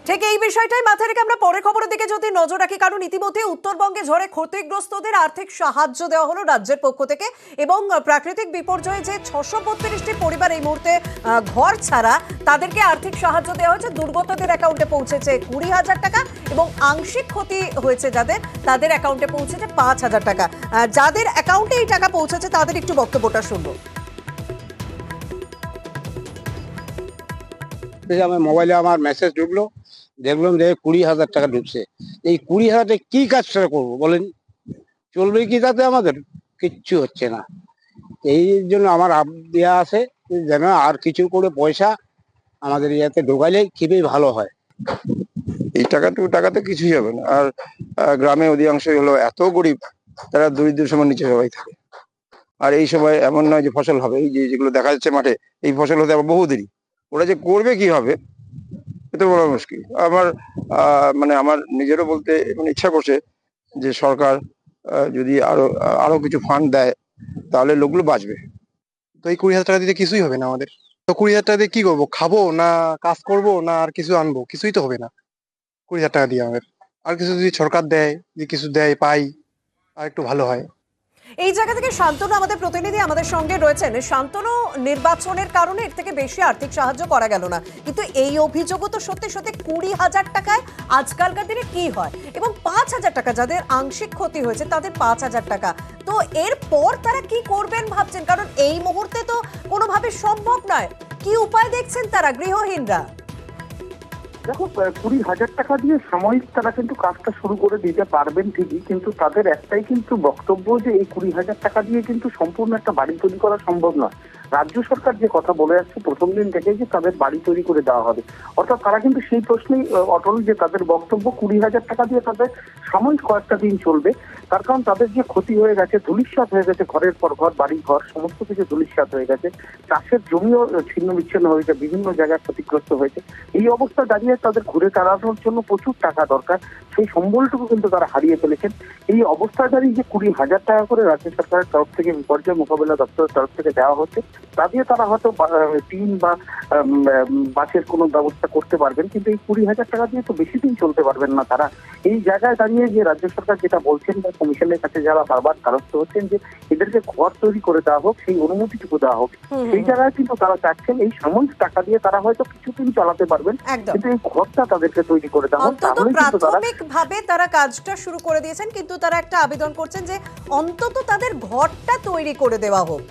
ঠিক এই বিষয়টাই মাথায় রেখে আমরা পরের খবরের দিকে যদি নজর রাখি, কারণ ইতিমধ্যে উত্তরবঙ্গে ঝড়ে ক্ষতিগ্রস্তদের আর্থিক সাহায্য দেওয়া হলো রাজ্যের পক্ষ থেকে এবং প্রাকৃতিক বিপর্যয়ে যে 632টি পরিবার এই মুহূর্তে ঘর ছাড়া, তাদেরকে আর্থিক সাহায্য দেওয়া হয়েছে। দুর্গতদের অ্যাকাউন্টে পৌঁছেছে 20,000 টাকা এবং আংশিক ক্ষতি হয়েছে তাদের অ্যাকাউন্টে পৌঁছেছে 5,000 টাকা। যাদের অ্যাকাউন্টে এই টাকা পৌঁছেছে তাদের একটু বক্তব্যটা শুনবো। আমার মোবাইলে আমার মেসেজ ঢুকলো, দেখলাম যে 20,000 টাকা ঢুকছে। এই 20,000 টাকা কি কাজটা করবো বলেন? চলবে কি তাতে? আমাদের কিচ্ছু হচ্ছে না। এই জন্য আমার দেওয়া আছে যেন আর কিছু করে পয়সা আমাদের ইয়াতে ঢোকাইলে খুবই ভালো হয়। এই টাকাতে কিছুই হবে না। আর গ্রামে অধিকাংশই হলো এত গরিব, তারা দরিদ্র সীমার নিচে সবাই থাকে। আর এই সময় এমন নয় যে ফসল হবে, এই যেগুলো দেখা যাচ্ছে মাঠে, এই ফসল হতে আবার বহু দেরি। ওরা যে করবে কি হবে এটা বড় মুশকিল। আমার মানে আমার নিজেরও বলতে মানে ইচ্ছা করছে যে সরকার যদি আরো কিছু ফান্ড দেয় তাহলে লোকগুলো বাঁচবে। তো এই 20,000 টাকা দিতে কিছুই হবে না আমাদের। তো 20,000 টাকা দিয়ে কি করবো? খাবো না কাজ করব না আর কিছু আনবো? কিছুই তো হবে না 20,000 টাকা দিয়ে আমাদের। আর কিছু যদি সরকার দেয়, যে কিছু দেয় পাই, আর একটু ভালো হয়। এই জায়গা থেকে শান্তনু আমাদের প্রতিনিধি আমাদের সঙ্গে রয়েছেন। শান্তনু, নির্বাচনের কারণে এর থেকে বেশি আর্থিক সাহায্য করা গেল না, কিন্তু এই অভিযোগও তো সত্যি সত্যি 20,000 টাকায় আজকালকার দিনে কি হয়, এবং 5,000 টাকা যাদের আংশিক ক্ষতি হয়েছে তাদের 5,000 টাকা। তো এরপর তারা কি করবেন ভাবছেন? কারণ এই মুহূর্তে তো কোনোভাবে সম্ভব নয়। কি উপায় দেখছেন তারা, গৃহহীনরা? দেখো, 20,000 টাকা দিয়ে সাময়িক তারা কিন্তু কাজটা শুরু করে দিতে পারবেন ঠিকই, কিন্তু তাদের একটাই কিন্তু বক্তব্য যে এই 20,000 টাকা দিয়ে কিন্তু সম্পূর্ণ একটা বাড়ি তৈরি করা সম্ভব নয়। রাজ্য সরকার যে কথা বলে আসছে প্রথম দিন থেকে যে তাদের বাড়ি তৈরি করে দেওয়া হবে, অর্থাৎ তারা কিন্তু সেই প্রশ্নেই অটল যে তাদের বক্তব্য 20,000 টাকা দিয়ে তাদের সাময়িক কয়েকটা দিন চলবে। তার কারণ তাদের যে ক্ষতি হয়ে গেছে, ধূলিসাৎ হয়ে গেছে, ঘরের পর ঘর, বাড়ি ঘর সমস্ত কিছু ধূলিসাৎ হয়ে গেছে, চাষের জমিও ছিন্ন বিচ্ছিন্ন হয়েছে, বিভিন্ন জায়গায় ক্ষতিগ্রস্ত হয়েছে। এই অবস্থা দাঁড়িয়ে তাদের ঘুরে দাঁড়ানোর জন্য প্রচুর টাকা দরকার, সেই সম্বলটুকু কিন্তু তারা হারিয়ে ফেলেছেন। এই অবস্থায় দাঁড়িয়ে যে 20,000 টাকা করে রাজ্য সরকারের তরফ থেকে বিপর্যয় মোকাবিলা দপ্তরের তরফ থেকে দেওয়া হচ্ছে, তা দিয়ে তারা হয়তো টিন বা বাসের কোনো ব্যবস্থা করতে পারবেন, কিন্তু এই 20,000 টাকা দিয়ে তো বেশি দিন চলতে পারবেন না তারা। এই জায়গায় দাঁড়িয়ে যে রাজ্য সরকার যেটা বলছেন বা কমিশনের কাছে যারা বারবার দ্বারস্থ হচ্ছেন যে এদেরকে ঘর তৈরি করে দেওয়া হোক, সেই অনুমতিটুকু দেওয়া হোক, সেই জায়গায় কিন্তু তারা চাচ্ছেন এই সাময়িক টাকা দিয়ে তারা হয়তো কিছুদিন চালাতে পারবেন, কিন্তু এই ঘরটা তাদেরকে তৈরি করে দেওয়া হোক। অন্তত প্রাথমিকভাবে তারা কাজটা শুরু করে দিয়েছেন, কিন্তু তারা একটা আবেদন করছেন যে অন্তত তাদের ঘরটা তৈরি করে দেওয়া হোক।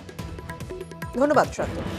ধন্যবাদ শান্তনু।